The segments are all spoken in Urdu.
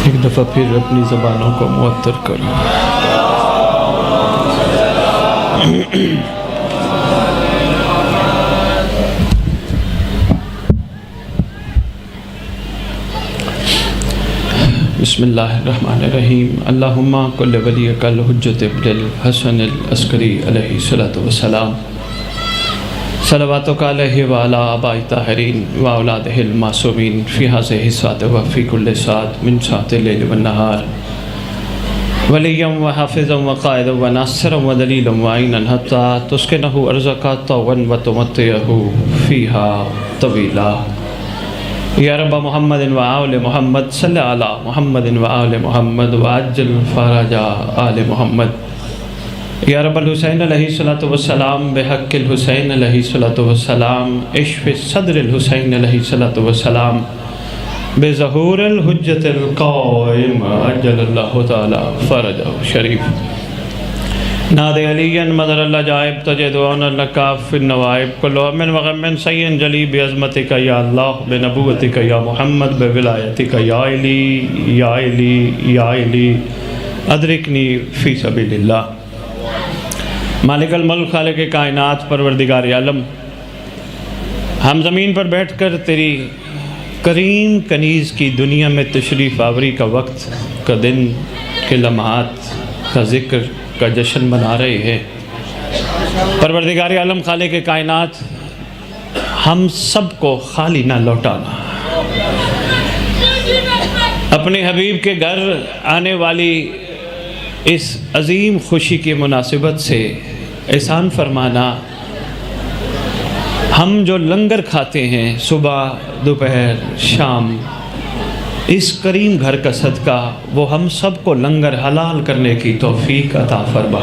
ایک دفعہ پھر اپنی زبانوں کو معطر کرو۔ بسم اللہ الرحمن الرحیم۔ اللہم کل ولیک الحجۃ ابن الحسن العسکری علیہ الصلوۃ والسلام، صلواتک علیہ وعلی آباء الطاہرین واولادہ المعصومین فی ہذہ الساعۃ وفی کل ساعۃ من ساعات اللیل والنہار، ولیا وحافظا وقائدا وناصرا ودلیلا وعینا حتی تسکنہ ارضک طوعا وتمتعہ فیہا طویلا۔ یا رب محمد و آل محمد صلی علی محمد و آل محمد وعجل فرج آل محمد۔ یا رب الحسین علیہ الصلوۃ والسلام بحق الحسین علیہ الصلوۃ والسلام، اشف صدر الحسین علیہ الصلوۃ والسلام، بظہور الحجۃ القائم عجل اللہ تعالی فرجہ شریف۔ نادی علی مدر العجائب تجدون لکا فی النوائب، کل من وغم سین جلی بعظمتک یا اللہ، بنبوتک یا محمد، بولایتک یا علی یا علی یا علی، ادرکنی فی سبیل اللہ۔ مالک الملک، خالق کائنات، پروردگار عالم، ہم زمین پر بیٹھ کر تیری کریم کنیز کی دنیا میں تشریف آوری کا وقت، کا دن، کے لمحات کا ذکر کا جشن منا رہے ہیں۔ پروردگار عالم، خالق کائنات، ہم سب کو خالی نہ لوٹانا۔ اپنے حبیب کے گھر آنے والی اس عظیم خوشی کی مناسبت سے احسان فرمانا، ہم جو لنگر کھاتے ہیں صبح دوپہر شام، اس کریم گھر کا صدقہ وہ ہم سب کو لنگر حلال کرنے کی توفیق عطا فرما۔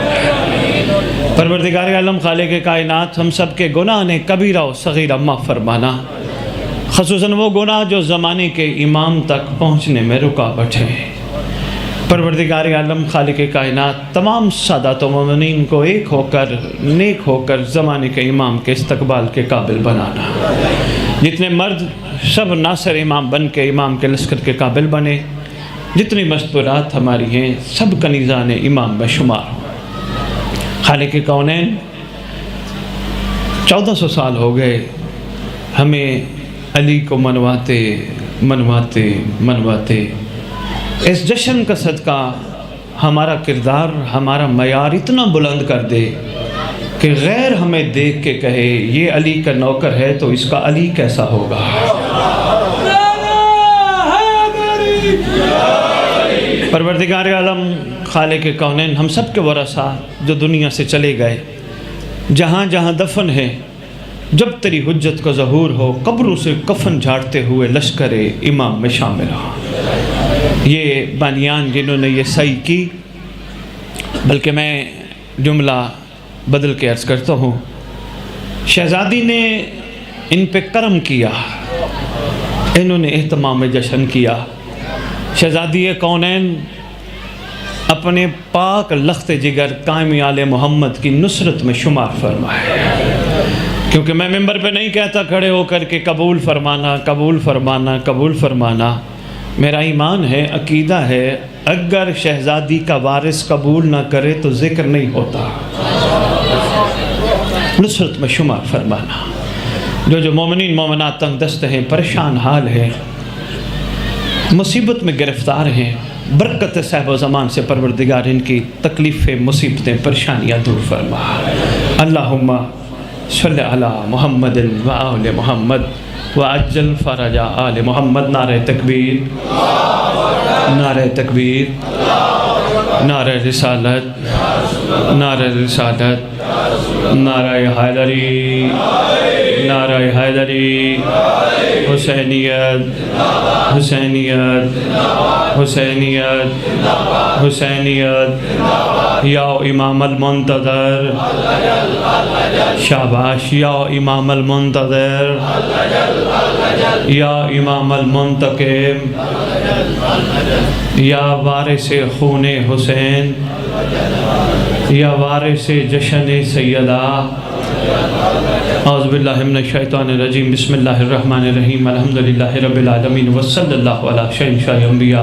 پروردگار عالم، خالق کائنات، ہم سب کے گناہ نے کبیرہ و صغیرہ معاف فرمانا، خصوصاً وہ گناہ جو زمانے کے امام تک پہنچنے میں رکاوٹ ہے۔ پروردگار عالم، خالق کائنات، تمام سادات و مومنین کو ایک ہو کر نیک ہو کر زمانے کے امام کے استقبال کے قابل بنانا۔ جتنے مرد سب ناصر امام بن کے امام کے لشکر کے قابل بنے، جتنی مستورات ہماری ہیں سب کنیزان امام میں شمار ہوں۔ خالق کونین، 1400 سال ہو گئے ہمیں علی کو منواتے منواتے منواتے۔ اس جشن کا صدقہ ہمارا کردار، ہمارا معیار اتنا بلند کر دے کہ غیر ہمیں دیکھ کے کہے یہ علی کا نوکر ہے تو اس کا علی کیسا ہوگا۔ پروردگار عالم، خالق کونین، ہم سب کے ورثاء جو دنیا سے چلے گئے، جہاں جہاں دفن ہے، جب تیری حجت کا ظہور ہو قبروں سے کفن جھاڑتے ہوئے لشکر امام میں شامل ہو۔ یہ بانیان جنہوں نے یہ سعی کی، بلکہ میں جملہ بدل کے عرض کرتا ہوں، شہزادی نے ان پہ کرم کیا، انہوں نے اہتمام جشن کیا۔ شہزادی کونین اپنے پاک لخت جگر قائم آل محمد کی نصرت میں شمار فرمائے، کیونکہ میں ممبر پہ نہیں کہتا کھڑے ہو کر کے قبول فرمانا قبول فرمانا قبول فرمانا۔ میرا ایمان ہے، عقیدہ ہے، اگر شہزادی کا وارث قبول نہ کرے تو ذکر نہیں ہوتا۔ نصرت میں شمار فرمانا۔ جو مومنین مومنات تنگ دست ہیں، پریشان حال ہیں، مصیبت میں گرفتار ہیں، برکت صاحب و زمان سے پروردگار ان کی تکلیفیں، مصیبتیں، پریشانیاں دور فرما۔ اللہم صلی علی محمد و آل محمد وعجل فرج آل محمد۔ نعرہ تکبیر، نعرہ تکبیر، نعرہ رسالت، نعرہ رسالت، نعرہ حیدری، نعرہ حیدری، حسینیت، حسینیت، حسینیت، حسینیت، یا امام المنتظر، شاباش، یا امام المنتظر، یا امام المنتقم، یا وارث خون حسین، یا وارث جشن سیدہ۔ اعوذ باللہ من الشیطان الرجیم، بسم اللہ الرحمن الرحیم، الحمدللہ رب العالمین، وصلی اللہ علی شہنشاہ انبیاء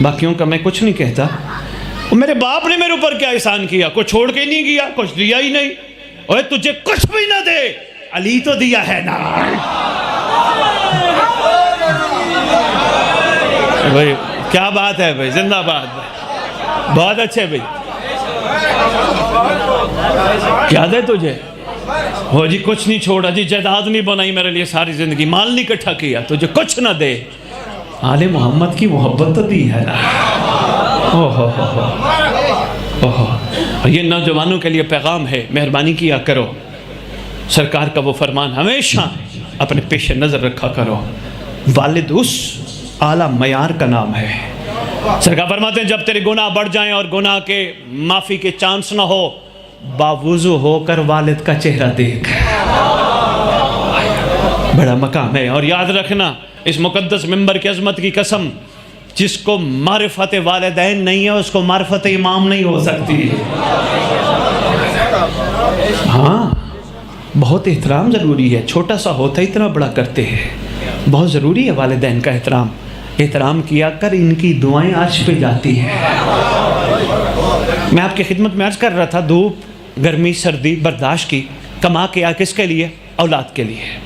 باقیوں کا میں کچھ نہیں کہتا. میرے باپ نے میرے اوپر کیا احسان کیا؟ کچھ چھوڑ کے نہیں گیا، کچھ دیا ہی نہیں. اوے تجھے کچھ بھی نہ دے، علی تو دیا ہے نا. بھائی کیا بات ہے بھائی، زندہ باد بھائی، بہت اچھے بھائی. یاد ہے تجھے؟ ہو جی کچھ نہیں چھوڑا جی، جائیداد نہیں بنائی میرے لیے ساری زندگی، مال نہیں اکٹھا کیا، تجھے کچھ نہ دے. آل محمد کی محبت تو دی ہے نا. اور یہ نوجوانوں کے لیے پیغام ہے، مہربانی کیا کرو، سرکار کا وہ فرمان ہمیشہ اپنے پیش نظر رکھا کرو. والد اس اعلیٰ معیار کا نام ہے. سرکار فرماتے ہیں جب تیرے گناہ بڑھ جائیں اور گناہ کے معافی کے چانس نہ ہو، باوضو ہو کر والد کا چہرہ دیکھ. بڑا مقام ہے. اور یاد رکھنا اس مقدس منبر کی عظمت کی قسم، جس کو معرفت والدین نہیں ہے اس کو معرفت امام نہیں ہو سکتی. ہاں بہت احترام ضروری ہے، چھوٹا سا ہوتا اتنا بڑا کرتے ہیں. بہت ضروری ہے والدین کا احترام. احترام کیا کر، ان کی دعائیں عرش پہ جاتی ہیں. میں آپ کی خدمت میں عرض کر رہا تھا، دھوپ گرمی سردی برداشت کی، کما کے آ کس کے لیے؟ اولاد کے لیے.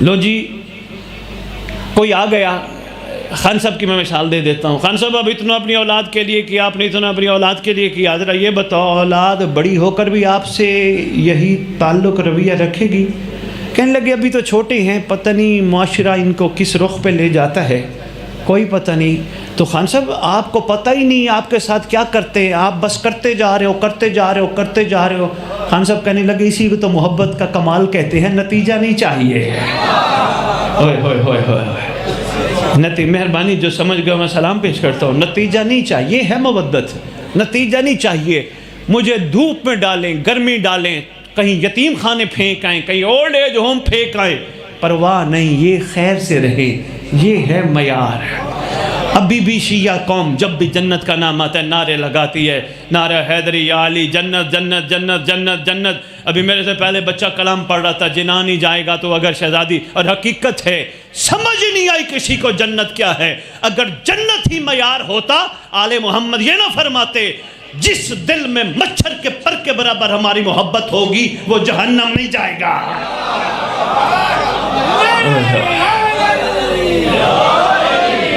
لو جی کوئی آ گیا، خان صاحب کی میں مثال دے دیتا ہوں. خان صاحب اب اتنا اپنی اولاد کے لیے کیا، آپ نے اتنا اپنی اولاد کے لیے کیا، ذرا یہ بتاؤ اولاد بڑی ہو کر بھی آپ سے یہی تعلق رویہ رکھے گی؟ کہنے لگے ابھی تو چھوٹے ہیں، پتہ نہیں معاشرہ ان کو کس رخ پہ لے جاتا ہے، کوئی پتہ نہیں. تو خان صاحب آپ کو پتہ ہی نہیں آپ کے ساتھ کیا کرتے ہیں، آپ بس کرتے جا رہے ہو کرتے جا رہے ہو کرتے جا رہے ہو. خان صاحب کہنے لگے اسی کو تو محبت کا کمال کہتے ہیں، نتیجہ نہیں چاہیے. ہوئے ہوئے ہوئے ہوئے مہربانی جو سمجھ گئے میں سلام پیش کرتا ہوں. نتیجہ نہیں چاہیے، ہے مودت، نتیجہ نہیں چاہیے. مجھے دھوپ میں ڈالیں، گرمی ڈالیں، کہیں یتیم خانے پھینک آئیں، کہیں اولڈ ایج ہوم پھینک آئیں، پرواہ نہیں، یہ خیر سے رہے، یہ ہے معیار. ابھی بھی شیعہ قوم جب بھی جنت کا نام آتا ہے نعرے لگاتی ہے، نعرہ حیدری یا علی، جنت جنت جنت جنت جنت. ابھی میرے سے پہلے بچہ کلام پڑھ رہا تھا، جنان ہی جائے گا تو اگر شہزادی. اور حقیقت ہے سمجھ ہی نہیں آئی کسی کو جنت کیا ہے. اگر جنت ہی معیار ہوتا آل محمد یہ نہ فرماتے جس دل میں مچھر کے پر کے برابر ہماری محبت ہوگی وہ جہنم نہیں جائے گا.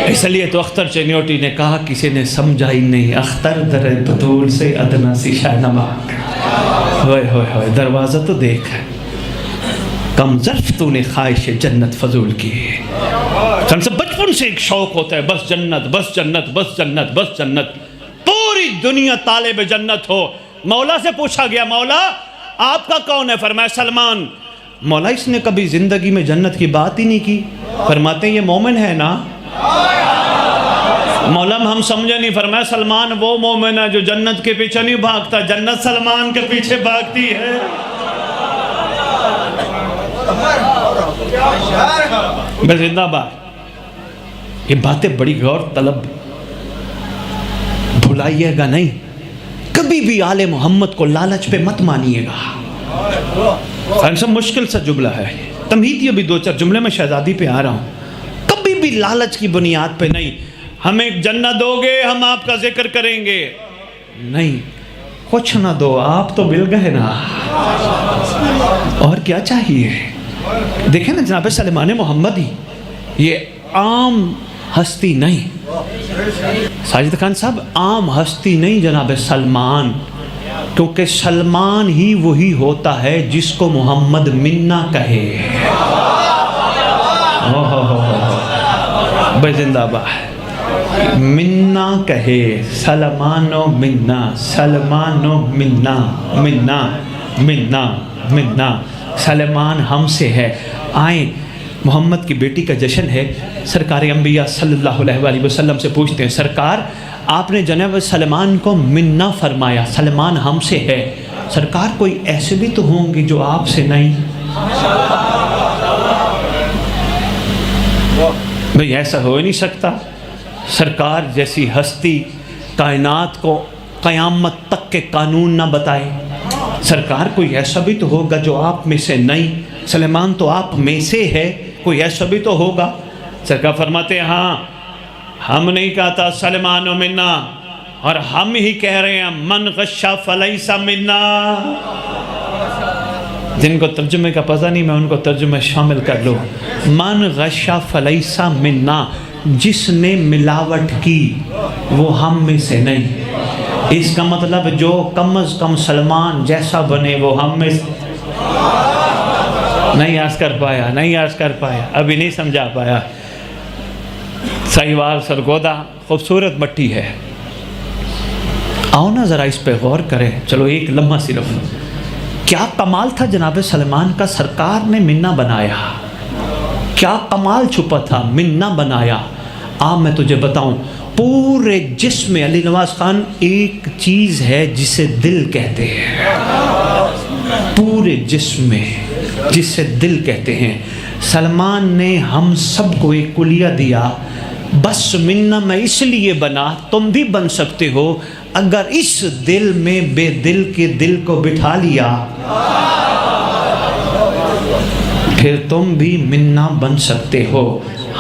اس لیے تو اختر چنیوٹی نے کہا کسی نے سمجھا ہی نہیں، اختر در بطول سے ادنا سی شاہنما. ہوئے ہوئے ہوئے دروازہ تو دیکھ، کم ظرف تو نے خواہش جنت فضول کی. بچپن سے ایک شوق ہوتا ہے، بس جنت بس جنت بس جنت بس جنت. پوری دنیا طالب جنت ہو. مولا سے پوچھا گیا مولا آپ کا کون ہے؟ فرمایا سلمان. مولا اس نے کبھی زندگی میں جنت کی بات ہی نہیں کی. فرماتے ہیں یہ مومن ہے نا؟ مولا ہم سمجھے نہیں. فرمایا سلمان وہ مومن ہے جو جنت کے پیچھے نہیں بھاگتا، جنت سلمان کے پیچھے بھاگتی ہے. بس زندہ باد. یہ باتیں بڑی غور طلب، بھلائیے گا نہیں. کبھی بھی آل محمد کو لالچ پہ مت مانیے گا. سب مشکل سا جملہ ہے، تمہیدی ابھی دو چار جملے میں شہزادی پہ آ رہا ہوں. کبھی بھی لالچ کی بنیاد پہ نہیں، ہمیں جنت دو گے ہم آپ کا ذکر کریں گے، نہیں. کچھ نہ دو، آپ تو مل گئے نا، اور کیا چاہیے. دیکھیں نا جناب سلیمان محمدی یہ عام ہستی نہیں. ساجد خان صاحب عام ہستی نہیں جناب سلمان، کیونکہ سلمان ہی وہی ہوتا ہے جس کو محمد منا کہے. بھائی زندہ باد، منا کہے، سلمانو منا، سلمانو منا، منا منا منا. سلمان ہم سے ہے. آئیں محمد کی بیٹی کا جشن ہے. سرکار انبیاء صلی اللہ علیہ وآلہ وسلم سے پوچھتے ہیں سرکار آپ نے جناب سلمان کو منا فرمایا، سلمان ہم سے ہے، سرکار کوئی ایسے بھی تو ہوں گے جو آپ سے نہیں؟ بھئی ایسا ہو ہی نہیں سکتا. سرکار جیسی ہستی کائنات کو قیامت تک کے قانون نہ بتائے. سرکار کوئی ایسا بھی تو ہوگا جو آپ میں سے نہیں. سلیمان تو آپ میں سے ہے، کوئی ایسا بھی تو ہوگا. سرکار فرماتے ہیں ہاں ہم نہیں کہا تھا سلمان و منا، اور ہم ہی کہہ رہے ہیں من غشا فلیس منا۔ جن کو ترجمے کا پتہ نہیں میں ان کو ترجمے شامل کر لوں۔ من غشا فلیس منا، جس نے ملاوٹ کی وہ ہم میں سے نہیں۔ اس کا مطلب جو کم از کم سلمان جیسا بنے وہ ہم میں سے نہیں عرض کر پایا، ابھی نہیں سمجھا پایا۔ سہیوال سرگودا خوبصورت مٹی ہے، آؤ نا ذرا اس پہ غور کریں۔ چلو ایک لمحہ صرف، کیا کمال تھا جناب سلمان کا، سرکار نے منا بنایا، کیا کمال چھپا تھا، منا بنایا۔ میں تجھے بتاؤں، پورے جسم علی نواز خان ایک چیز ہے جسے دل کہتے ہیں، پورے جسم میں جسے دل کہتے ہیں۔ سلمان نے ہم سب کو ایک کلیہ دیا، بس منا میں اس لیے بنا، تم بھی بن سکتے ہو اگر اس دل میں بے دل کے دل کو بٹھا لیا، پھر تم بھی منا بن سکتے ہو۔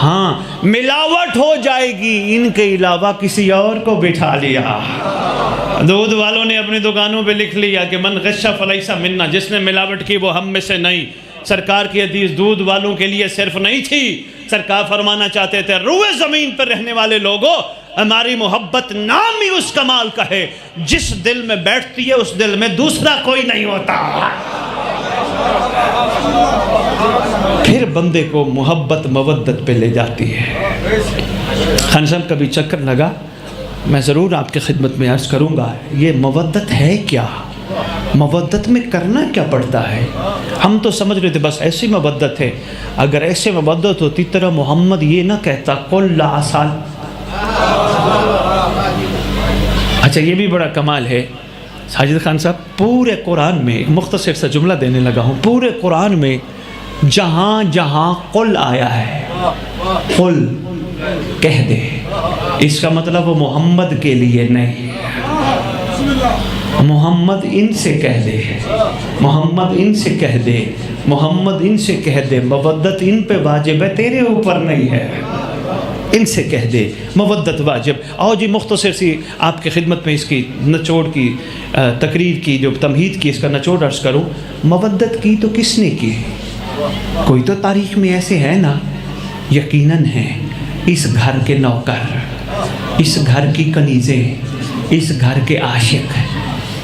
ہاں ملاوٹ ہو جائے گی، ان کے علاوہ کسی اور کو بٹھا لیا۔ دودھ والوں نے اپنی دکانوں پہ لکھ لیا کہ من غش فلیس منا، جس نے ملاوٹ کی وہ ہم میں سے نہیں۔ سرکار کی حدیث دودھ والوں کے لیے صرف نہیں تھی، سرکار فرمانا چاہتے تھے روئے زمین پر رہنے والے لوگوں، ہماری محبت نام ہی اس کمال کا ہے، جس دل میں بیٹھتی ہے اس دل میں دوسرا کوئی نہیں ہوتا۔ پھر بندے کو محبت مودت پہ لے جاتی ہے۔ خان صاحب کبھی چکر لگا، میں ضرور آپ کی خدمت میں عرض کروں گا، یہ مودت ہے کیا، مودت میں کرنا کیا پڑتا ہے؟ ہم تو سمجھ رہے تھے بس ایسی مودت ہے، اگر ایسے مودت ہوتی طرح محمد یہ نہ کہتا قل لا سال۔ اچھا یہ بھی بڑا کمال ہے ساجد خان صاحب، پورے قرآن میں ایک مختصر سا جملہ دینے لگا ہوں، پورے قرآن میں جہاں جہاں قل آیا ہے، قل کہہ دے، اس کا مطلب وہ محمد کے لیے نہیں، محمد ان سے کہہ دے، محمد ان سے کہہ دے، محمد ان سے کہہ دے، مودت ان پہ واجب ہے تیرے اوپر نہیں ہے، ان سے کہہ دے مودت واجب۔ آؤ جی مختصر سی آپ کی خدمت میں اس کی نچوڑ کی تقریر کی جو تمہید کی اس کا نچوڑ عرض کروں۔ مودت کی تو کس نے کی؟ کوئی تو تاریخ میں ایسے ہے نا، یقیناً ہیں، اس گھر کے نوکر، اس گھر کی کنیزیں، اس گھر کے عاشق۔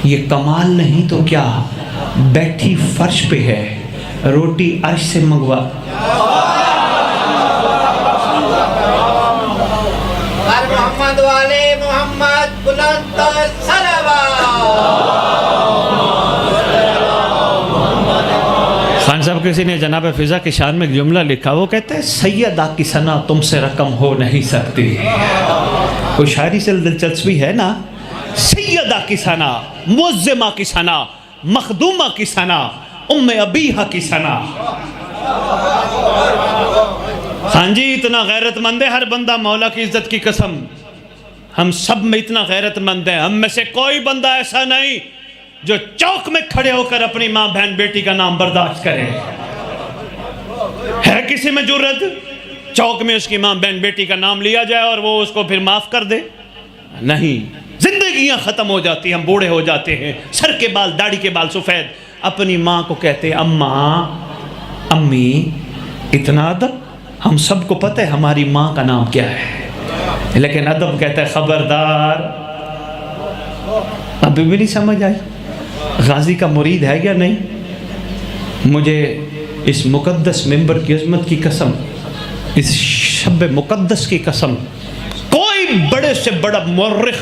یہ کمال نہیں تو کیا، بیٹھی فرش پہ ہے، روٹی عرش سے منگوا۔ محمد والے محمد بلند خان صاحب کسی نے جناب فضا کی شان میں ایک جملہ لکھا، وہ کہتے ہیں سیدہ کی ثنا تم سے رقم ہو نہیں سکتی۔ کوئی شاعری سے دلچسپی ہے نا، سیدہ کی ثنا، معظمہ کی ثنا، مخدومہ کی ثنا، ام ابیہا کی ثنا۔ ہاں جی اتنا غیرت مند ہے ہر بندہ، مولا کی عزت کی قسم ہم سب میں اتنا غیرت مند ہے، ہم میں سے کوئی بندہ ایسا نہیں جو چوک میں کھڑے ہو کر اپنی ماں بہن بیٹی کا نام برداشت کرے۔ ہے کسی میں جرت چوک میں اس کی ماں بہن بیٹی کا نام لیا جائے اور وہ اس کو پھر معاف کر دے؟ نہیں، زندگیاں ختم ہو جاتی ہیں، ہم بوڑھے ہو جاتے ہیں، سر کے بال داڑھی کے بال سفید، اپنی ماں کو کہتے اماں امی، اتنا ادب۔ ہم سب کو پتہ ہے ہماری ماں کا نام کیا ہے، لیکن ادب کہتا ہے خبردار۔ ابھی بھی نہیں سمجھ آئی غازی کا مرید ہے یا نہیں؟ مجھے اس مقدس ممبر کی عظمت کی قسم، اس شب مقدس کی قسم، کوئی بڑے سے بڑا مورخ،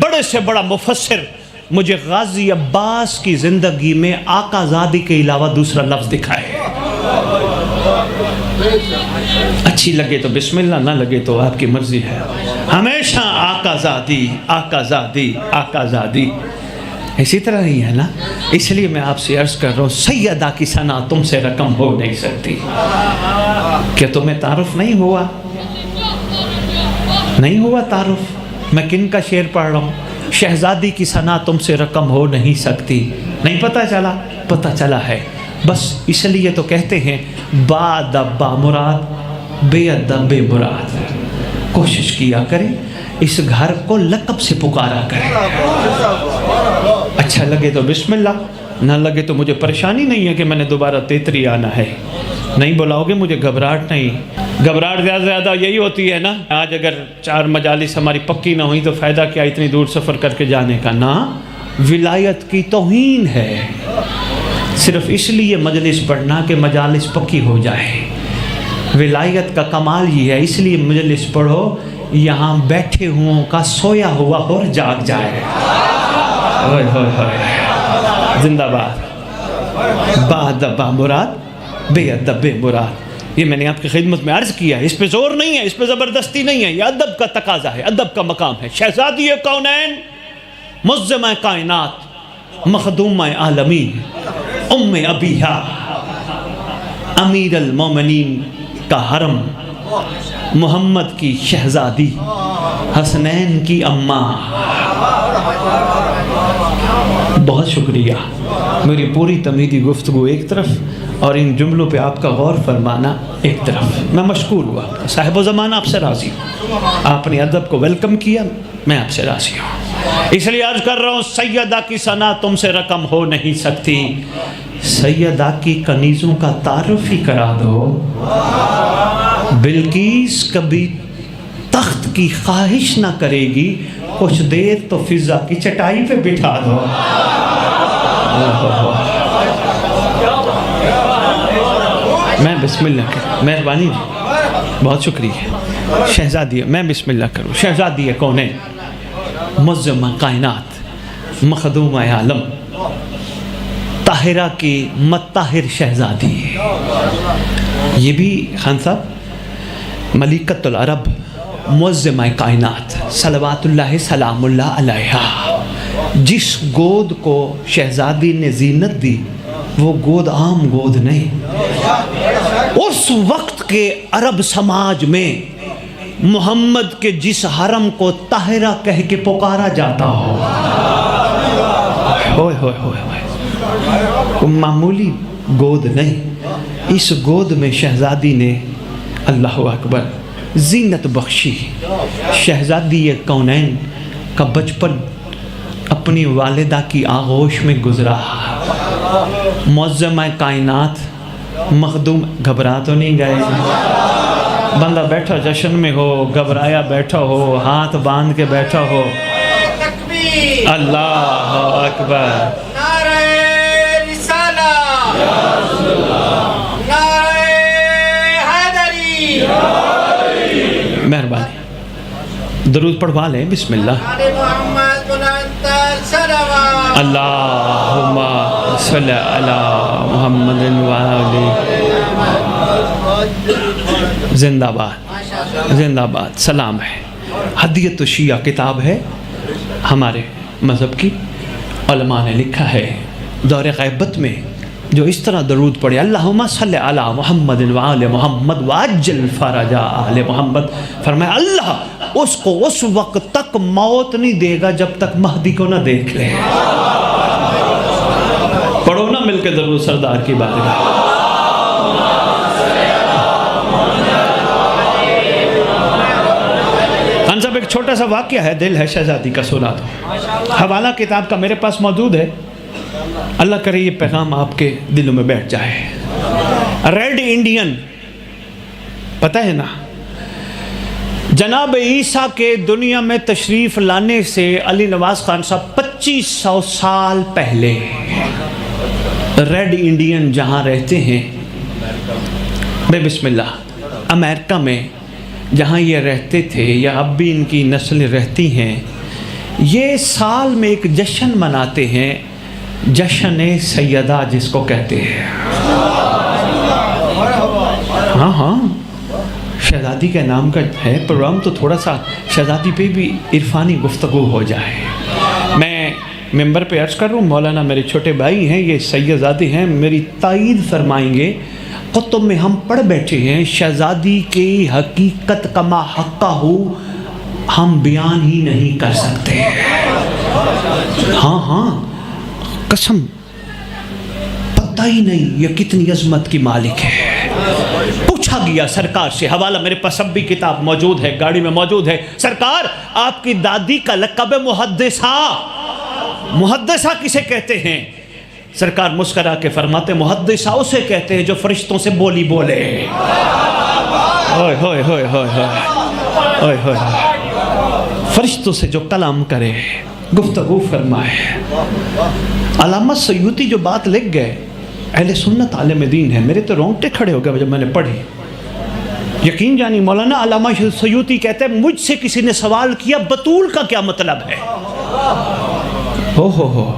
بڑے سے بڑا مفسر مجھے غازی عباس کی زندگی میں آقا زادی کے علاوہ دوسرا لفظ دکھائے۔ اچھی لگے تو بسم اللہ، نہ لگے تو آپ کی مرضی ہے، ہمیشہ آقا زادی، آقا زادی، آقا زادی۔ اسی طرح ہی ہے نا، اس لیے میں آپ سے عرض کر رہا ہوں سیدہ کی ثنا تم سے رقم ہو نہیں سکتی۔ کیا تمہیں تعارف نہیں ہوا؟ نہیں ہوا تعارف؟ میں کن کا شعر پڑھ رہا ہوں؟ شہزادی کی ثنا تم سے رقم ہو نہیں سکتی۔ نہیں پتہ چلا؟ پتہ چلا ہے، بس اس لیے تو کہتے ہیں با ادب با مراد، بے ادب بے مراد۔ کوشش کیا کریں، اس گھر کو لقب سے پکارا کریں۔ اچھا لگے تو بسم اللہ، نہ لگے تو مجھے پریشانی نہیں ہے کہ میں نے دوبارہ تیتری آنا ہے، نہیں بلاؤ گے مجھے گھبراہٹ نہیں۔ گھبراہٹ زیادہ یہی ہوتی ہے نا، آج اگر 4 مجالس ہماری پکی نہ ہوئی تو فائدہ کیا اتنی دور سفر کر کے جانے کا؟ نہ، ولایت کی توہین ہے۔ صرف اس لیے مجلس پڑھنا کہ مجالس پکی ہو جائے، ولایت کا کمال یہ ہے، اس لیے مجلس پڑھو یہاں بیٹھے ہوں کا سویا ہوا اور جاگ جائے۔ ہوئے ہوئے ہوئے، زندہ باد، بادب با مراد، بے ادب بے مراد۔ یہ میں نے آپ کی خدمت میں عرض کیا ہے، اس پہ زور نہیں ہے، اس پہ زبردستی نہیں ہے، یہ ادب کا تقاضا ہے، ادب کا مقام ہے۔ شہزادی کونین، معظمہ کائنات، مخدومہ عالمین، ام ابیہا، امیر المومنین کا حرم، محمد کی شہزادی، حسنین کی اماں، بہت شکریہ۔ میری پوری تمہیدی گفتگو ایک طرف اور ان جملوں پہ آپ کا غور فرمانا ایک طرف، میں مشکور ہوا۔ صاحب و زمانہ آپ سے راضی ہوں، آپ نے ادب کو ویلکم کیا، میں آپ سے راضی ہوں۔ اس لیے عرض کر رہا ہوں، سیدہ کی ثنا تم سے رقم ہو نہیں سکتی، سیدہ کی کنیزوں کا تعارف ہی کرا دو۔ بلقیس کبھی تخت کی خواہش نہ کرے گی، کچھ دیر تو فضا کی چٹائی پہ بٹھا دو۔ میں بسم اللہ کروں، مہربانی جی، بہت شکریہ۔ شہزادی، میں بسم اللہ کروں۔ شہزادی کونین، معظمہ کائنات، مخدومہ عالم، طاہرہ کی مطہر شہزادی، یہ بھی خان صاحب ملکۃ العرب، معظمہ کائنات، صلوات اللہ سلام اللہ علیہا۔ جس گود کو شہزادی نے زینت دی وہ گود عام گود نہیں، اس وقت کے عرب سماج میں محمد کے جس حرم کو طاہرہ کہہ کے پکارا جاتا ہو، ہوئے ہوئے ہوئے ہوئے، معمولی گود نہیں، اس گود میں شہزادی نے اللہ اکبر زینت بخشی۔ شہزادی کونین کا بچپن اپنی والدہ کی آغوش میں گزرا۔ معظمہ کائنات، مخدوم، گھبرا تو نہیں گئے؟ بندہ بیٹھا جشن میں ہو، گھبرایا بیٹھا ہو، ہاتھ باندھ کے بیٹھا ہو، تکبیر، اللہ اکبر، نعرہ رسالہ، نعرہ حیدری، مہربانی درود پڑھوا لیں۔ بسم اللہ۔ آل محمد بلند تر صلوات، اللہم صلی علی محمد وآلہ۔ زندہ باد، زندہ باد، سلام ہے۔ ہدیۃ الشیعہ کتاب ہے ہمارے مذہب کی، علماء نے لکھا ہے دور غیبت میں جو اس طرح درود پڑھے، اللہم صلی علی محمد وآل محمد وعجل فرج آل محمد، فرمایا اللہ اس کو اس وقت تک موت نہیں دے گا جب تک مہدی کو نہ دیکھ لے۔ پڑھو نا مل کے درود سردار کی بارگاہ۔ خان صاحب ایک چھوٹا سا واقعہ ہے، دل ہے شہزادی کا، سنا دو۔ حوالہ کتاب کا میرے پاس موجود ہے، اللہ کرے یہ پیغام آپ کے دلوں میں بیٹھ جائے۔ ریڈ انڈین، پتہ ہے نا، جناب عیسیٰ کے دنیا میں تشریف لانے سے علی نواز خان صاحب 2500 سال پہلے ریڈ انڈین جہاں رہتے ہیں، بے بسم اللہ، امریکہ میں جہاں یہ رہتے تھے یا اب بھی ان کی نسلیں رہتی ہیں، یہ سال میں ایک جشن مناتے ہیں، جشن سیدہ جس کو کہتے ہیں۔ ہاں ہاں، شہزادی کے نام کا ہے پروگرام، تو تھوڑا سا شہزادی پہ بھی عرفانی گفتگو ہو جائے۔ میں ممبر پہ عرض کر رہا ہوں، مولانا میرے چھوٹے بھائی ہیں، یہ سیدزادے ہیں، میری تائید فرمائیں گے۔ کتب میں ہم پڑھ بیٹھے ہیں، شہزادی کی حقیقت کما حقہ ہو ہم بیان ہی نہیں کر سکتے۔ ہاں ہاں قسم، پتہ ہی نہیں یہ کتنی عظمت کی مالک ہے۔ پوچھا گیا سرکار سے، حوالہ میرے پاس اب بھی کتاب موجود ہے، گاڑی میں موجود ہے، سرکار آپ کی دادی کا لقب ہے محدثہ، محدثہ کسے کہتے ہیں؟ سرکار مسکرا کے فرماتے محدثہ اسے کہتے ہیں جو فرشتوں سے بولی بولے۔ اوئے ہوئے ہوئے ہوئے ہوئے ہوئے، فرشتوں سے جو کلام کرے، گفتگو فرمائے۔ علامہ سیوطی جو بات لکھ گئے، اہل سنت عالم دین ہے، میرے تو رونگٹے کھڑے ہو گئے جب میں نے پڑھی۔ یقین جانی مولانا علامہ سیوطی کہتے ہیں مجھ سے کسی نے سوال کیا بطول کا کیا مطلب ہے؟ ہو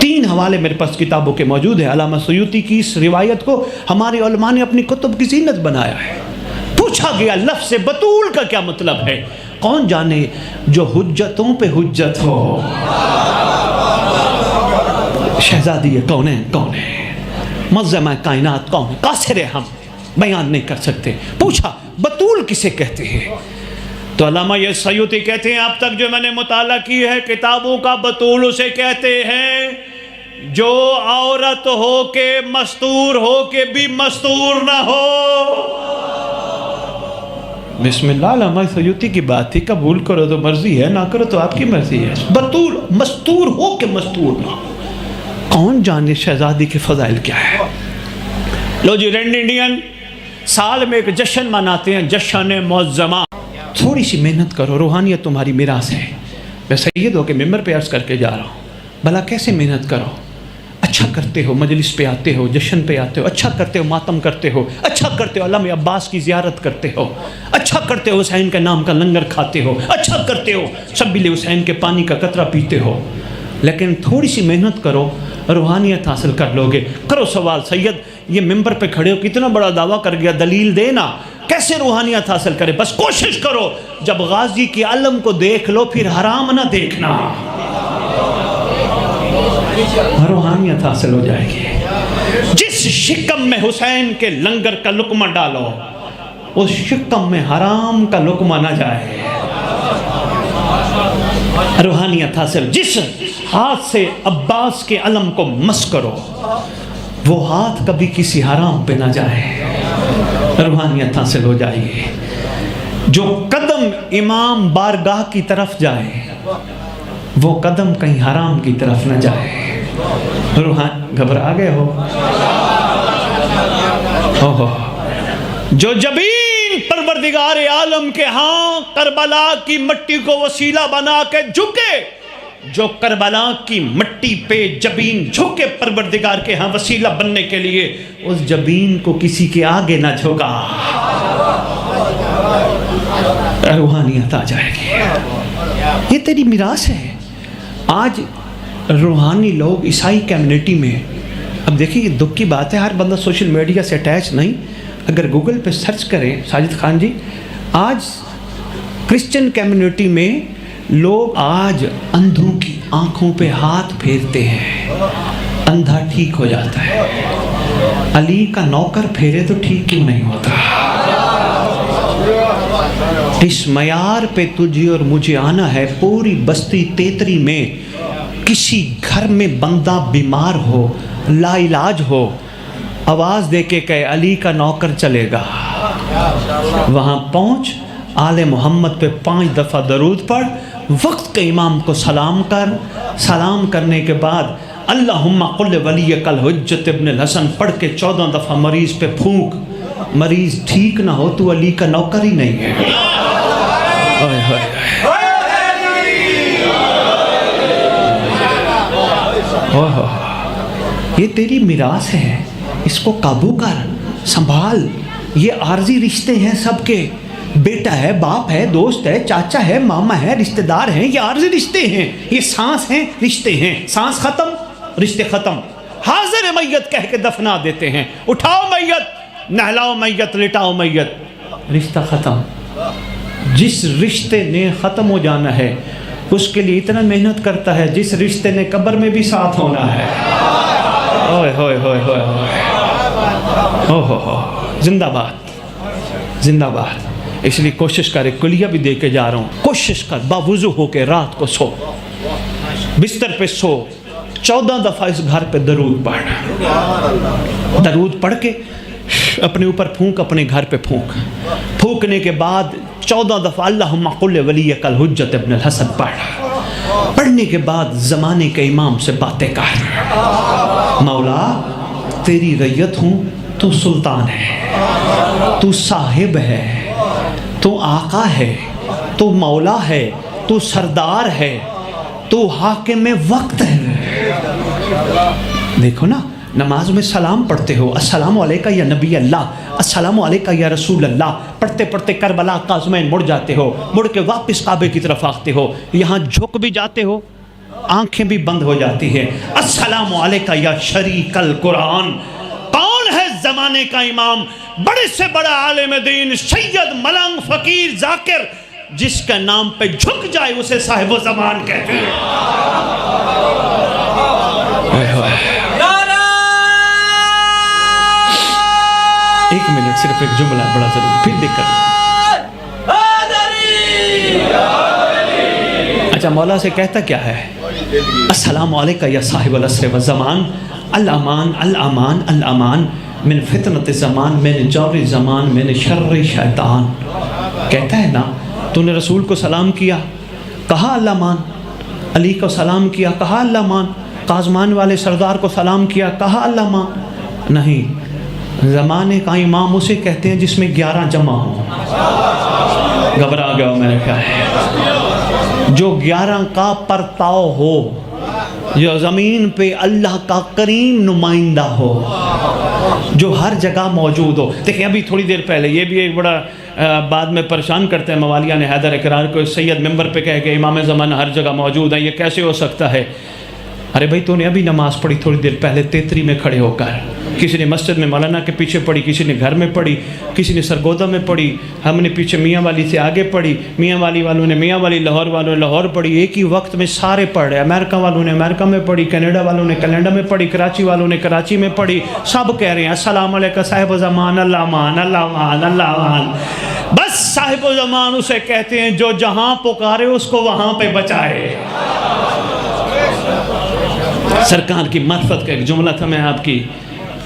3 حوالے میرے پاس کتابوں کے موجود ہیں۔ علامہ سیوطی کی اس روایت کو ہمارے علماء نے اپنی کتب کی زینت بنایا ہے۔ پوچھا گیا لفظ بطول کا کیا مطلب ہے؟ کون جانے جو حجتوں پہ حجت ہو۔ شہزادی کون ہے؟ مظلمہ کائنات کون ہے؟ قاصر ہم بیان نہیں کر سکتے۔ پوچھا بطول کسے کہتے ہیں؟ تو علامہ سیوطی کہتے ہیں اب تک جو میں نے مطالعہ کی ہے کتابوں کا، بطول اسے کہتے ہیں جو عورت ہو کے مستور ہو کے بھی مستور نہ ہو۔ بسم اللہ، علامہ سیوطی کی بات تھی، قبول کرو تو مرضی ہے، نہ کرو تو آپ کی مرضی ہے۔ بطول مستور ہو کے مستور نہ ہو، کون جانے شہزادی کے فضائل کیا ہے۔ لو جی، رینڈ انڈین سال میں ایک جشن مناتے ہیں، جشن معظمہ۔ تھوڑی سی محنت کرو، روحانیت تمہاری میراث ہے۔ میں سید ہو کے ممبر پہ عرض کر کے جا رہا ہوں، بھلا کیسے محنت کرو؟ اچھا کرتے ہو، مجلس پہ آتے ہو، جشن پہ آتے ہو، اچھا کرتے ہو، ماتم کرتے ہو، اچھا کرتے ہو، علامہ عباس کی زیارت کرتے ہو، اچھا کرتے ہو، حسین کے نام کا لنگر کھاتے ہو، اچھا کرتے ہو، سبیل حسین کے پانی کا قطرہ پیتے ہو۔ لیکن تھوڑی سی محنت کرو، روحانیت حاصل کر لو گے۔ کرو سوال، سید یہ ممبر پہ کھڑے ہو کتنا بڑا دعویٰ کر گیا، دلیل دینا، کیسے روحانیت حاصل کرے؟ بس کوشش کرو، جب غازی کی علم کو دیکھ لو پھر حرام نہ دیکھنا، روحانیت حاصل ہو جائے گی۔ جس شکم میں حسین کے لنگر کا لقمہ ڈالو، اس شکم میں حرام کا لقمہ نہ جائے، روحانیت حاصل۔ جس ہاتھ سے عباس کے علم کو مس کرو، وہ ہاتھ کبھی کسی حرام پہ نہ جائے، روحانیت حاصل ہو جائے گی۔ جو قدم امام بارگاہ کی طرف جائے، وہ قدم کہیں حرام کی طرف نہ جائے۔ گھبرا گئے ہو؟ جو جبین پروردگار عالم کے ہاں کربلا کی مٹی کو وسیلہ بنا کے جھکے، جو کربلا کی مٹی پہ جبین جھکے پروردگار کے ہاں وسیلہ بننے کے لیے، اس جبین کو کسی کے آگے نہ جھکا، روحانیت آ جائے گی۔ یہ تیری میراث ہے۔ آج روحانی لوگ عیسائی کمیونٹی میں، اب دیکھیں یہ دکھ کی بات ہے، ہر بندہ سوشل میڈیا سے اٹیچ نہیں، اگر گوگل پہ سرچ کریں ساجد خان جی، آج کرسچن کمیونٹی میں لوگ آج اندھوں کی آنکھوں پہ ہاتھ پھیرتے ہیں، اندھا ٹھیک ہو جاتا ہے، علی کا نوکر پھیرے تو ٹھیک کیوں نہیں ہوتا؟ اس معیار پہ تجھے اور مجھے آنا ہے، پوری بستی تیتری میں کسی گھر میں بندہ بیمار ہو، لا علاج ہو، آواز دے کے کہے علی کا نوکر چلے گا، وہاں پہنچ آل محمد پہ 5 دفعہ درود پڑھ، وقت کے امام کو سلام کر، سلام کرنے کے بعد اللہم قل ولیک الحجت ابن الحسن پڑھ کے 14 دفعہ مریض پہ پھونک، مریض ٹھیک نہ ہو تو علی کا نوکر ہی نہیں ہے۔ یہ تیری میراث ہے، اس کو قابو کر، سنبھال۔ یہ عارضی رشتے ہیں سب کے، بیٹا ہے، باپ ہے، دوست ہے، چاچا ہے، ماما ہے، رشتہ دار ہیں، یہ عارضی رشتے ہیں، یہ سانس ہیں، رشتے ہیں، سانس ختم، رشتے ختم، حاضر میت کہہ کے دفنا دیتے ہیں، اٹھاؤ میت، نہلاؤ میت، لٹاؤ میت، رشتہ ختم۔ جس رشتے نے ختم ہو جانا ہے اس کے لیے اتنا محنت کرتا ہے جس رشتے نے قبر میں بھی ساتھ ہونا ہے۔ اوئے ہوئے ہوئے ہوئے ہوئے، زندہ باد، زندہ باد۔ اس لیے کوشش کرے، کلیہ بھی دے کے جا رہا ہوں، کوشش کر باوضو ہو کے رات کو سو، بستر پہ سو، 14 دفعہ اس گھر پہ درود پڑھنا، درود پڑھ کے اپنے اوپر پھونک، اپنے گھر پہ پھونک. پھونکنے کے بعد 14 دفعہ اللہم قل ولیک الحجۃ ابن الحسن پڑھنے کے بعد زمانے کے امام سے باتیں کر. مولا تیری رعیت ہوں، تو سلطان ہے، تو صاحب ہے، تو آقا ہے، تو مولا ہے، تو سردار ہے، تو حاکم وقت ہے. دیکھو نا، نماز میں سلام پڑھتے ہو، السلام علیکہ یا نبی اللہ، السلام علیکہ یا رسول اللہ. پڑھتے پڑھتے کربلا قازمین مڑ جاتے ہو، مڑ کے واپس کعبے کی طرف آتے ہو، یہاں جھک بھی جاتے ہو، آنکھیں بھی بند ہو جاتی ہیں. السلام علیکہ یا شریک القرآن. کون ہے زمانے کا امام؟ بڑے سے بڑا عالم دین، سید، ملنگ، فقیر، ذاکر، جس کا نام پہ جھک جائے اسے صاحب و زمان کہتے ہیں. ایک منٹ، صرف ایک جملہ بڑا ضرور، پھر دیکھ کر. اچھا، مولا سے کہتا کیا ہے؟ السلام علیکہ یا صاحب العصر والزمان، الامان الامان الامان من فتنۃ الزمان، من جور زمان، من شر شیطان. کہتا ہے نا، تو نے رسول کو سلام کیا، کہا اللہ مان. علی کو سلام کیا، کہا اللہ مان. قازمان والے سردار کو سلام کیا، کہا اللہ مان. نہیں، زمانے کا امام اسے کہتے ہیں جس میں 11 جمع ہوں. گھبرا گیا ہو میرے خیال ہے. جو 11 کا پرتاؤ ہو، جو زمین پہ اللہ کا کریم نمائندہ ہو، جو ہر جگہ موجود ہو. دیکھیں ابھی تھوڑی دیر پہلے یہ بھی ایک بڑا بعد میں پریشان کرتے ہیں موالیہ نے حیدر اقرار کو، سید ممبر پہ کہہ کہ امام زمانہ ہر جگہ موجود ہے، یہ کیسے ہو سکتا ہے؟ ارے بھائی، تو نے ابھی نماز پڑھی تھوڑی دیر پہلے تیتری میں کھڑے ہو کر. کسی نے مسجد میں مولانا کے پیچھے پڑھی، کسی نے گھر میں پڑھی، کسی نے سرگودا میں پڑھی، ہم نے پیچھے میاں والی سے آگے پڑھی، میاں والی والوں نے میاں والی، لاہور والوں نے لاہور پڑھی. ایک ہی وقت میں سارے پڑھ رہے. امریکہ والوں نے امریکہ میں پڑھی، کینیڈا والوں نے کینیڈا میں پڑھی، کراچی والوں نے کراچی میں پڑھی. سب کہہ رہے ہیں السلام علیکم صاحب زمان، اللہ مان اللہ مان اللہ مان. بس صاحب زمان اسے کہتے ہیں جو جہاں پکارے اس کو وہاں پہ بچائے. سرکار کی معرفت کا ایک جملہ تھا، میں آپ کی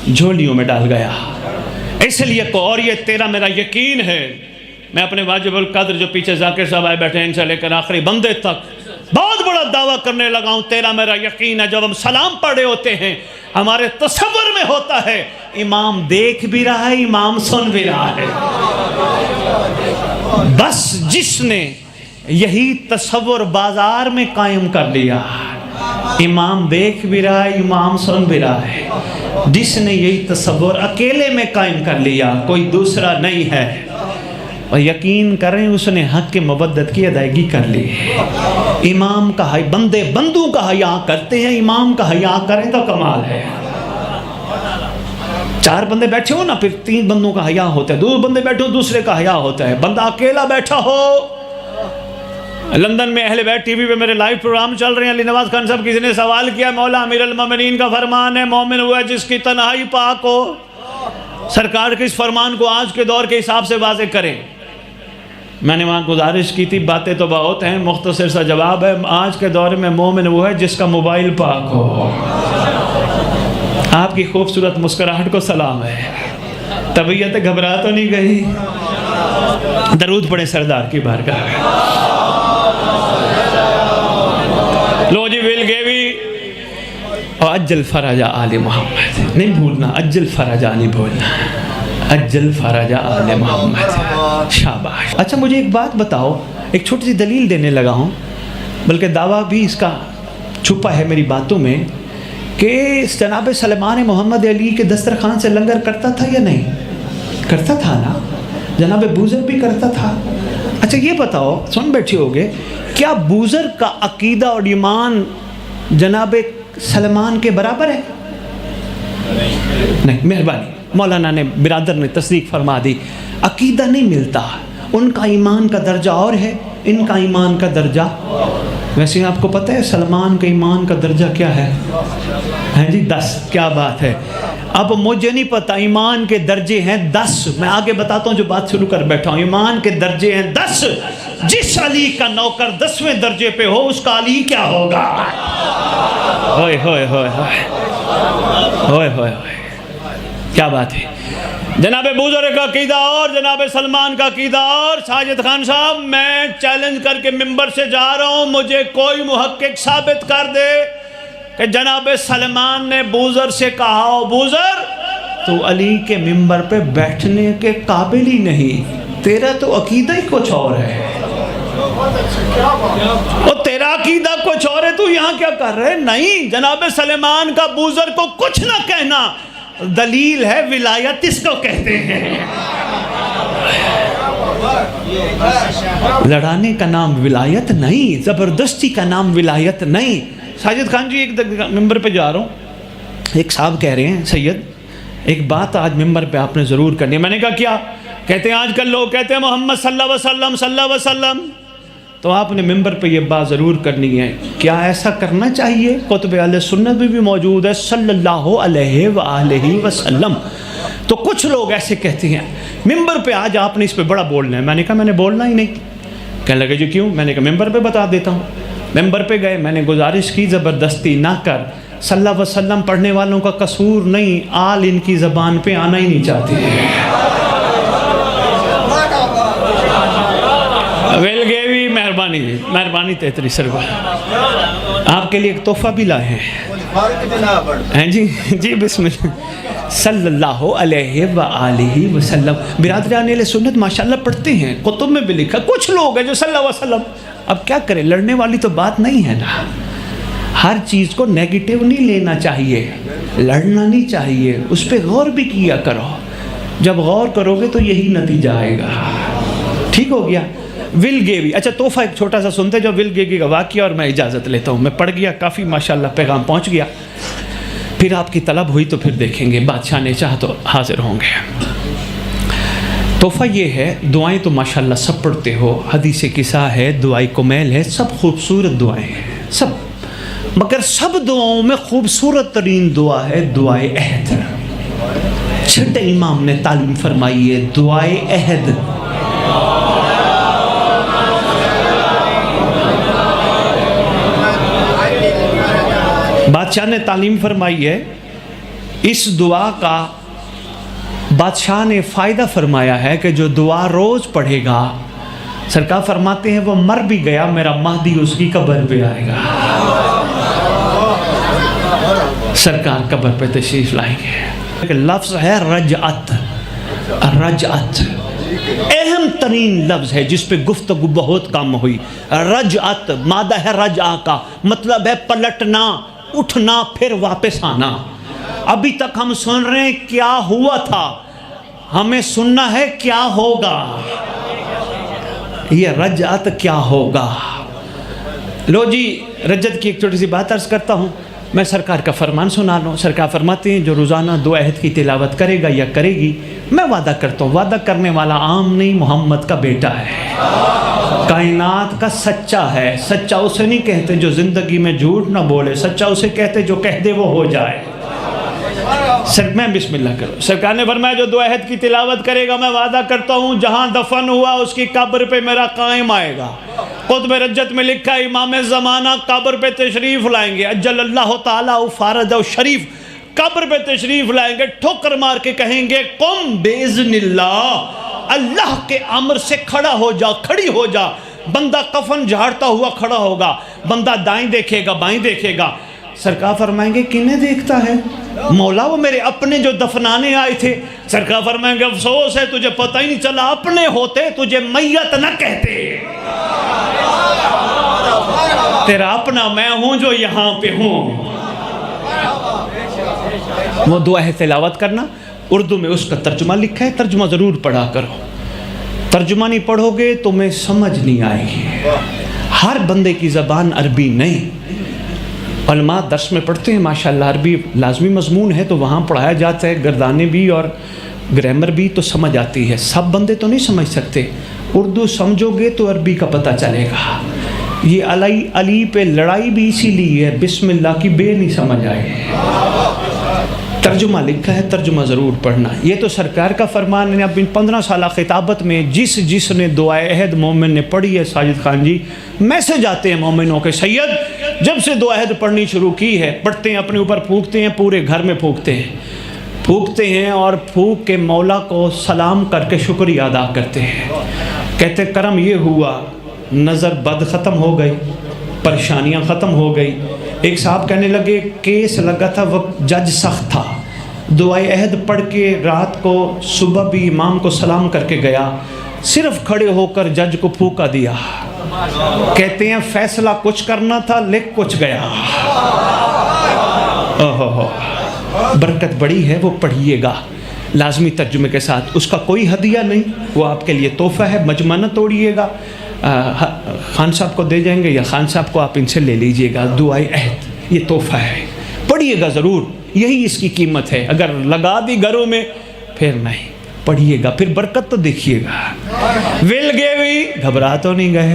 جھولیوں میں ڈال گیا. اس لیے کو، اور یہ تیرا میرا یقین ہے، میں اپنے واجب القدر جو پیچھے ذاکر صاحب آئے بیٹھے ہیں ان سے لے کر آخری بندے تک بہت بڑا دعویٰ کرنے لگا ہوں. تیرا میرا یقین ہے، جب ہم سلام پڑھے ہوتے ہیں ہمارے تصور میں ہوتا ہے امام دیکھ بھی رہا ہے، امام سن بھی رہا ہے. بس جس نے یہی تصور بازار میں قائم کر لیا، امام دیکھ بھی رہا ہے، امام سن بھی رہا ہے، جس نے یہی تصور اکیلے میں قائم کر لیا، کوئی دوسرا نہیں ہے، اور یقین کریں اس نے حق کے مبدت کی ادائیگی کر لی. امام کا حیا، بندے بندوں کا حیا کرتے ہیں، امام کا حیا کریں تو کمال ہے. 4 بندے بیٹھے ہو نا، پھر 3 بندوں کا حیا ہوتا ہے، 2 بندے بیٹھے ہو دوسرے کا حیا ہوتا ہے. بندہ اکیلا بیٹھا ہو، لندن میں اہل بیت ٹی وی پہ میرے لائیو پروگرام چل رہے ہیں، علی نواز خان صاحب کسی نے سوال کیا، مولا امیر المومنین کا فرمان ہے مومن ہوا جس کی تنہائی پاک ہو. سرکار کے اس فرمان کو آج کے دور کے حساب سے واضح کریں. میں نے وہاں گزارش کی تھی، باتیں تو بہت ہیں، مختصر سا جواب ہے، آج کے دور میں مومن وہ ہے جس کا موبائل پاک ہو. آپ کی خوبصورت مسکراہٹ کو سلام ہے، طبیعت گھبرا تو نہیں گئی. درود پڑھیں سردار کی بارگاہ میں. لو جی ول گیوی اور اجل فرج آل محمد، نہیں بھولنا، اجل فرج نہیں بھولنا، اجل فرج آل محمد. شاباش. اچھا مجھے ایک بات بتاؤ، ایک چھوٹی سی دلیل دینے لگا ہوں، بلکہ دعویٰ بھی اس کا چھپا ہے میری باتوں میں، کہ جناب سلیمان محمد علی کے دسترخوان سے لنگر کرتا تھا یا نہیں؟ کرتا تھا نا. جناب بوزر بھی کرتا تھا. اچھا یہ بتاؤ، سن بیٹھے ہوگے، کیا بوزر کا عقیدہ اور ایمان جناب سلمان کے برابر ہے؟ نہیں. مہربانی، مولانا نے، برادر نے تصدیق فرما دی. عقیدہ نہیں ملتا، ان کا ایمان کا درجہ اور ہے، ان کا ایمان کا درجہ. ویسے آپ کو پتہ ہے سلمان کا ایمان کا درجہ کیا ہے؟ ہیں جی 10. کیا بات ہے. اب مجھے نہیں پتا، ایمان کے درجے ہیں 10. میں آگے بتاتا ہوں جو بات شروع کر بیٹھا ہوں. ایمان کے درجے ہیں 10. جس علی کا نوکر 10ویں درجے پہ ہو اس کا علی کیا ہوگا؟ ہوئے ہوئے ہوئے ہوئے ہوئے ہوئے. کیا بات ہے. جناب بوزر کا عقیدہ اور جناب سلمان کا عقیدہ اور. ساجد خان صاحب میں چیلنج کر کے ممبر سے جا رہا ہوں, مجھے کوئی محقق ثابت کر دے کہ جناب سلمان نے بوزر سے کہا ہو بوزر تو علی کے ممبر پہ بیٹھنے کے قابل ہی نہیں, تیرا تو عقیدہ ہی کچھ اور ہے, اور تیرا عقیدہ کچھ اور ہے, تو یہاں کیا کر رہے. نہیں, جناب سلمان کا بوزر کو کچھ نہ کہنا دلیل ہے ولایت اس کو کہتے ہیں. لڑانے کا نام ولایت نہیں, زبردستی کا نام ولایت نہیں. ساجد خان جی ایک ممبر پہ جا رہا ہوں, ایک صاحب کہہ رہے ہیں سید ایک بات آج ممبر پہ آپ نے ضرور کرنی ہے. میں نے کہا کیا؟ کہتے ہیں آج کل لوگ کہتے ہیں محمد صلی اللہ علیہ وسلم, تو آپ نے ممبر پہ یہ بات ضرور کرنی ہے. کیا ایسا کرنا چاہیے؟ کتب اہل سنت میں بھی موجود ہے صلی اللہ علیہ وآلہ وسلم. تو کچھ لوگ ایسے کہتے ہیں ممبر پہ آج آپ نے اس پہ بڑا بولنا ہے. میں نے کہا میں نے بولنا ہی نہیں. کہنے لگے جو کیوں؟ میں نے کہا ممبر پہ بتا دیتا ہوں. ممبر پہ گئے, میں نے گزارش کی زبردستی نہ کر, صلی اللہ علیہ وسلم پڑھنے والوں کا قصور نہیں, آل ان کی زبان پہ آنا ہی نہیں چاہتی. ویلگیوی مہربانی 33 سرور آپ کے لیے ایک تحفہ بھی لائے ہیں. جی بسم اللہ صلی اللہ علیہ وآلہ وسلم. برادران اہل سنت ماشاءاللہ پڑھتے ہیں, کتب میں بھی لکھا. کچھ لوگ ہیں جو صلی اللہ علیہ وسلم, اب کیا کریں, لڑنے والی تو بات نہیں ہے نا. ہر چیز کو نیگیٹو نہیں لینا چاہیے, لڑنا نہیں چاہیے, اس پہ غور بھی کیا کرو. جب غور کرو گے تو یہی نتیجہ آئے گا. ٹھیک ہو گیا. ولگیوی, اچھا تحفہ ایک چھوٹا سا سنتے جو ولگیوی کا واقعہ, اور میں اجازت لیتا ہوں. میں پڑھ گیا کافی ماشاءاللہ پیغام پہنچ گیا. پھر آپ کی طلب ہوئی تو پھر دیکھیں گے, بادشاہ نے چاہا تو حاضر ہوں گے. تحفہ یہ ہے, دعائیں تو ماشاءاللہ سب پڑھتے ہو, حدیث قصہ ہے, دعائیں کمیل ہے, سب خوبصورت دعائیں ہیں سب, مگر سب دعاؤں میں خوبصورت ترین دعا ہے دعائے عہد. چھٹے امام نے تعلیم فرمائی ہے دعائے عہد. بادشاہ نے تعلیم فرمائی ہے, اس دعا کا بادشاہ نے فائدہ فرمایا ہے کہ جو دعا روز پڑھے گا, سرکار فرماتے ہیں وہ مر بھی گیا میرا مہدی اس کی قبر پہ آئے گا. سرکار قبر پہ تشریف لائیں گے. لفظ ہے رجعت. رجعت اہم ترین لفظ ہے جس پہ گفتگو بہت کم ہوئی. رجعت مادہ ہے رجع کا, مطلب ہے پلٹنا, اٹھنا, پھر واپس آنا. ابھی تک ہم سن رہے ہیں کیا ہوا تھا, ہمیں سننا ہے کیا ہوگا. یہ رجعت کیا ہوگا. لو جی, رجعت کی ایک چھوٹی سی بات عرض کرتا ہوں. میں سرکار کا فرمان سنا لوں. سرکار فرماتے ہیں جو روزانہ دو عہد کی تلاوت کرے گا یا کرے گی, میں وعدہ کرتا ہوں, وعدہ کرنے والا عام نہیں, محمد کا بیٹا ہے, کائنات کا سچا ہے. سچا اسے نہیں کہتے جو زندگی میں جھوٹ نہ بولے, سچا اسے کہتے جو کہہ دے وہ ہو جائے. میں بسم اللہ کرو. سرکار نے فرمایا جو دو عہد کی تلاوت کرے گا, میں وعدہ کرتا ہوں جہاں دفن ہوا اس کی قبر پہ میرا قائم آئے گا. قطب رجت میں لکھا ہے امام زمانہ قبر پہ تشریف لائیں گے, اجل اللہ تعالیٰ فارج و شریف قبر پہ تشریف لائیں گے, ٹھوکر مار کے کہیں گے قم باذن اللہ, اللہ کے امر سے کھڑا ہو جا, کھڑی ہو جا. بندہ کفن جھاڑتا ہوا کھڑا ہوگا, بندہ دائیں دیکھے گا بائیں دیکھے گا. سرکار فرمائیں گے کنہیں دیکھتا ہے؟ مولا وہ میرے اپنے جو دفنانے آئے تھے. سرکار فرمائیں گے افسوس ہے تجھے پتہ ہی نہیں چلا, اپنے ہوتے تجھے میت نہ کہتے. تیرا اپنا میں ہوں جو یہاں پہ ہوں. وہ دعا ہے تلاوت کرنا. اردو میں اس کا ترجمہ لکھا ہے, ترجمہ ضرور پڑھا کرو. ترجمہ نہیں پڑھو گے تمہیں سمجھ نہیں آئے گی. ہر بندے کی زبان عربی نہیں. علماء درس میں پڑھتے ہیں ماشاءاللہ, عربی لازمی مضمون ہے تو وہاں پڑھایا جاتا ہے, گردانے بھی اور گرامر بھی, تو سمجھ آتی ہے. سب بندے تو نہیں سمجھ سکتے. اردو سمجھو گے تو عربی کا پتہ چلے گا. یہ علی پہ لڑائی بھی اسی لیے ہے, بسم اللہ کی بے نہیں سمجھ آئے. ترجمہ لکھا ہے, ترجمہ ضرور پڑھنا. یہ تو سرکار کا فرمان ہے. اب ان 15 سالہ خطابت میں جس نے دعائے عہد مومن نے پڑھی ہے, ساجد خان جی میسج آتے ہیں مومنوں کے, سید جب سے دعائے عہد پڑھنی شروع کی ہے, پڑھتے ہیں اپنے اوپر پھونکتے ہیں, پورے گھر میں پھونکتے ہیں. پھونکتے ہیں اور پھونک کے مولا کو سلام کر کے شکریہ ادا کرتے ہیں. کہتے کرم یہ ہوا نظر بد ختم ہو گئی, پریشانیاں ختم ہو گئی. ایک صاحب کہنے لگے کیس لگا تھا وقت جج سخت تھا, دعائے عہد پڑھ کے رات کو صبح بھی امام کو سلام کر کے گیا, صرف کھڑے ہو کر جج کو پھونکا دیا. کہتے ہیں فیصلہ کچھ کرنا تھا لکھ کچھ گیا. برکت بڑی ہے, وہ پڑھیے گا لازمی ترجمے کے ساتھ. اس کا کوئی ہدیہ نہیں, وہ آپ کے لیے تحفہ ہے. مجمع نہ توڑیے گا, خان صاحب کو دے جائیں گے یا خان صاحب کو آپ ان سے لے لیجئے گا. دعائے عہد یہ تحفہ ہے, پڑھیے گا ضرور, یہی اس کی قیمت ہے. اگر لگا دی گھروں میں پھر نہیں, پڑھیے گا, پھر برکت تو دیکھیے گا. ول گیوی گھبرا تو نہیں گئے؟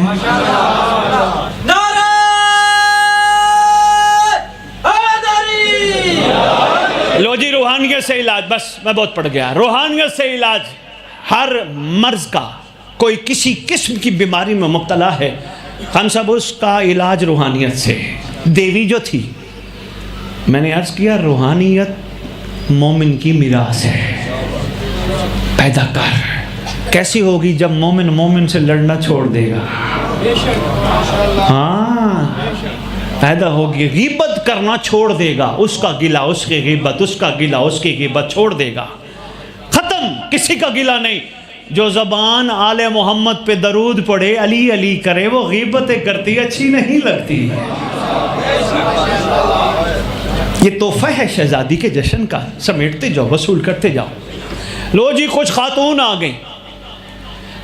لو جی روحانیت سے علاج, بس میں بہت پڑھ گیا. روحانیت سے علاج, ہر مرض کا, کوئی کسی قسم کی بیماری میں مبتلا ہے, خان صاحب اس کا علاج روحانیت سے. دیوی جو تھی, میں نے عرض کیا روحانیت مومن کی میراث ہے, پیدا کر. کیسی ہوگی جب مومن مومن سے لڑنا چھوڑ دے گا. ہاں پیدا ہوگی, غیبت کرنا چھوڑ دے گا, اس کا گلہ اس کی غیبت, اس کا گلہ اس کی غیبت چھوڑ دے گا. ختم, کسی کا گلہ نہیں. جو زبان آل محمد پہ درود پڑھے, علی علی کرے, وہ غیبتیں کرتی اچھی نہیں لگتی. یہ تحفہ ہے شہزادی کے جشن کا, سمیٹتے جاؤ, وصول کرتے جاؤ. لو جی کچھ خاتون آ گئیں,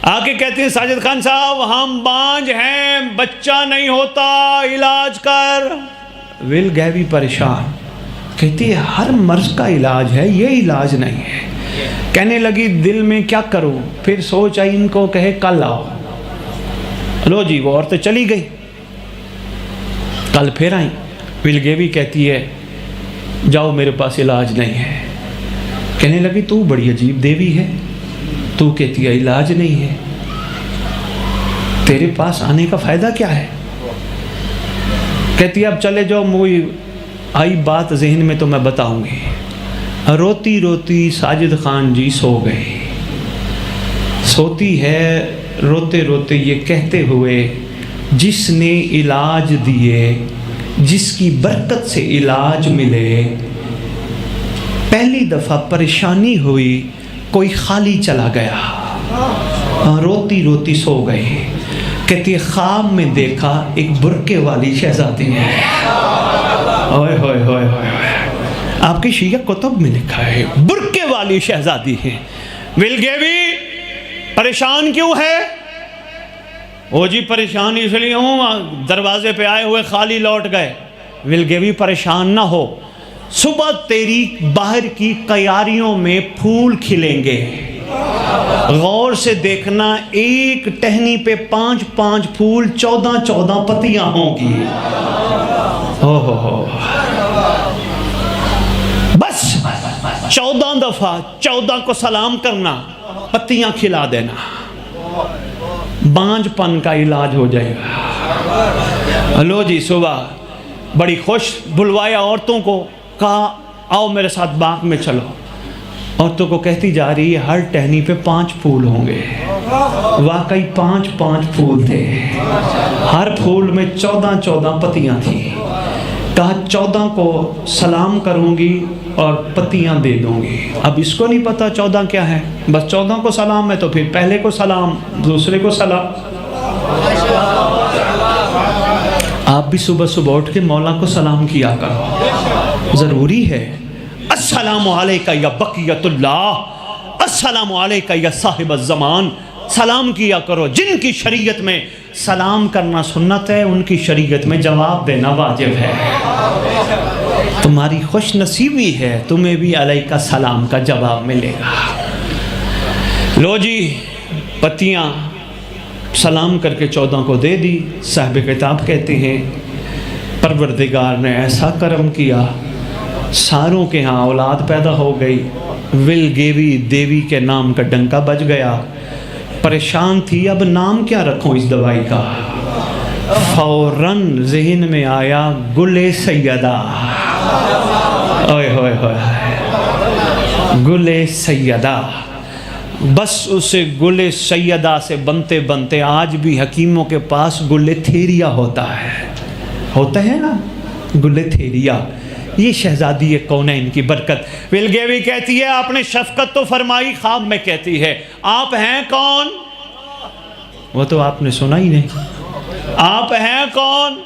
آ کے کہتے ہیں ساجد خان صاحب ہم بانج ہیں, بچہ نہیں ہوتا, علاج کر. ول گیوی پریشان, کہتی ہے ہر مرض کا علاج ہے, یہ علاج نہیں ہے. کہنے لگی دل میں کیا کروں, پھر سوچ آئی ان کو کہے کل آؤ. لو جی وہ عورتیں چلی گئی, کل پھر آئیں. ول گیوی کہتی ہے جاؤ میرے پاس علاج نہیں ہے. کہنے لگی تو بڑی عجیب دیوی ہے, تو کہتی ہے علاج نہیں ہے, تیرے پاس آنے کا فائدہ کیا ہے؟ کہتی ہے اب چلے جاؤ, مجھے آئی بات ذہن میں تو میں بتاؤں گی. روتی روتی ساجد خان جی سو گئی. سوتی ہے روتے روتے یہ کہتے ہوئے جس نے علاج دیے, جس کی برکت سے علاج ملے, پہلی دفعہ پریشانی ہوئی کوئی خالی چلا گیا, روتی روتی سو گئی. کہتی ہے خواب میں دیکھا ایک برقعے والی شہزادی ہے. اوئے ہوئے ہوئے ہوئے, آپ کی شیعہ کتب میں لکھا ہے برقعے والی شہزادی ہے. ول گیوی پریشان کیوں ہے؟ او جی پریشان اس لیے ہوں دروازے پہ آئے ہوئے خالی لوٹ گئے. ول گیوی پریشان نہ ہو, صبح تیری باہر کی کیاریوں میں پھول کھلیں گے, غور سے دیکھنا, ایک ٹہنی پہ 5 پھول, 14 پتیاں ہوں گی. بس 14 دفعہ 14 کو سلام کرنا, پتیاں کھلا دینا, بانج پن کا علاج ہو جائے گا. لو جی صبح بڑی خوش, بلوایا عورتوں کو, کہا آؤ میرے ساتھ باغ میں چلو. عورتوں کو کہتی جا رہی ہے ہر ٹہنی پہ 5 پھول ہوں گے. واقعی 5 پھول تھے, ہر پھول میں 14 پتیاں تھیں. کہا 14 کو سلام کروں گی اور پتیاں دے دوں گی. اب اس کو نہیں پتا 14 کیا ہے, بس 14 کو سلام ہے تو پھر پہلے کو سلام, دوسرے کو سلام. آپ بھی صبح صبح اٹھ کے مولا کو سلام کیا کرو, ضروری ہے. السلام علیکہ یا بقیت اللہ, السلام علیکہ یا صاحب الزمان. سلام کیا کرو. جن کی شریعت میں سلام کرنا سنت ہے, ان کی شریعت میں جواب دینا واجب ہے. تمہاری خوش نصیبی ہے, تمہیں بھی علیکہ سلام کا جواب ملے گا. لو جی پتیاں سلام کر کے 14 کو دے دی. صاحب کتاب کہتے ہیں پروردگار نے ایسا کرم کیا, ساروں کے ہاں اولاد پیدا ہو گئی. ول گیوی دیوی کے نام کا ڈنکا بج گیا. پریشان تھی اب نام کیا رکھوں اس دوائی کا. فوراً ذہن میں آیا گل سیدہ. اوئے ہوئے ہوئے, گل سیدہ، بس اسے گل سیدہ سے بنتے بنتے آج بھی حکیموں کے پاس گل تھیریا ہوتا ہے نا، گل تھیریا۔ یہ شہزادی کونین کی برکت۔ ولگیوی کہتی ہے آپ نے شفقت تو فرمائی، خواب میں کہتی ہے آپ ہیں کون؟ وہ تو آپ نے سنا ہی نہیں، آپ ہیں کون؟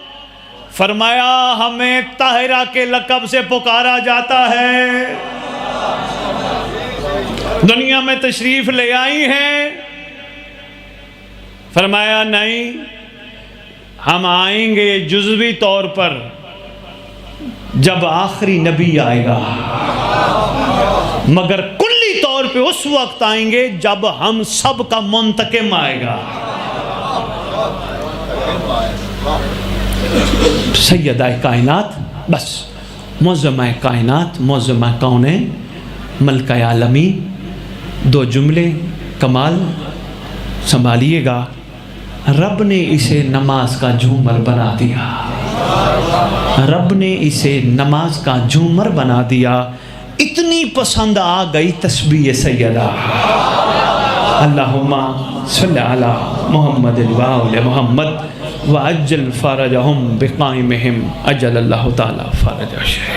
فرمایا ہمیں طاہرہ کے لقب سے پکارا جاتا ہے، دنیا میں تشریف لے آئی ہیں؟ فرمایا نہیں، ہم آئیں گے جزوی طور پر جب آخری نبی آئے گا، مگر کلی طور پہ اس وقت آئیں گے جب ہم سب کا منتقم آئے گا۔ سیدہ کائنات، بس معظمہ کائنات، معظمہ کونین، ملکہ عالمین، دو جملے کمال سنبھالیے گا۔ رب نے اسے نماز کا جھومر بنا دیا، رب نے اسے نماز کا جھومر بنا دیا، اتنی پسند آ گئی تسبیح سیدہ۔ اللہم صلی علی محمد وآل محمد وعجل فرجہم بقائمہم، اجل اللہ تعالی فرجہ۔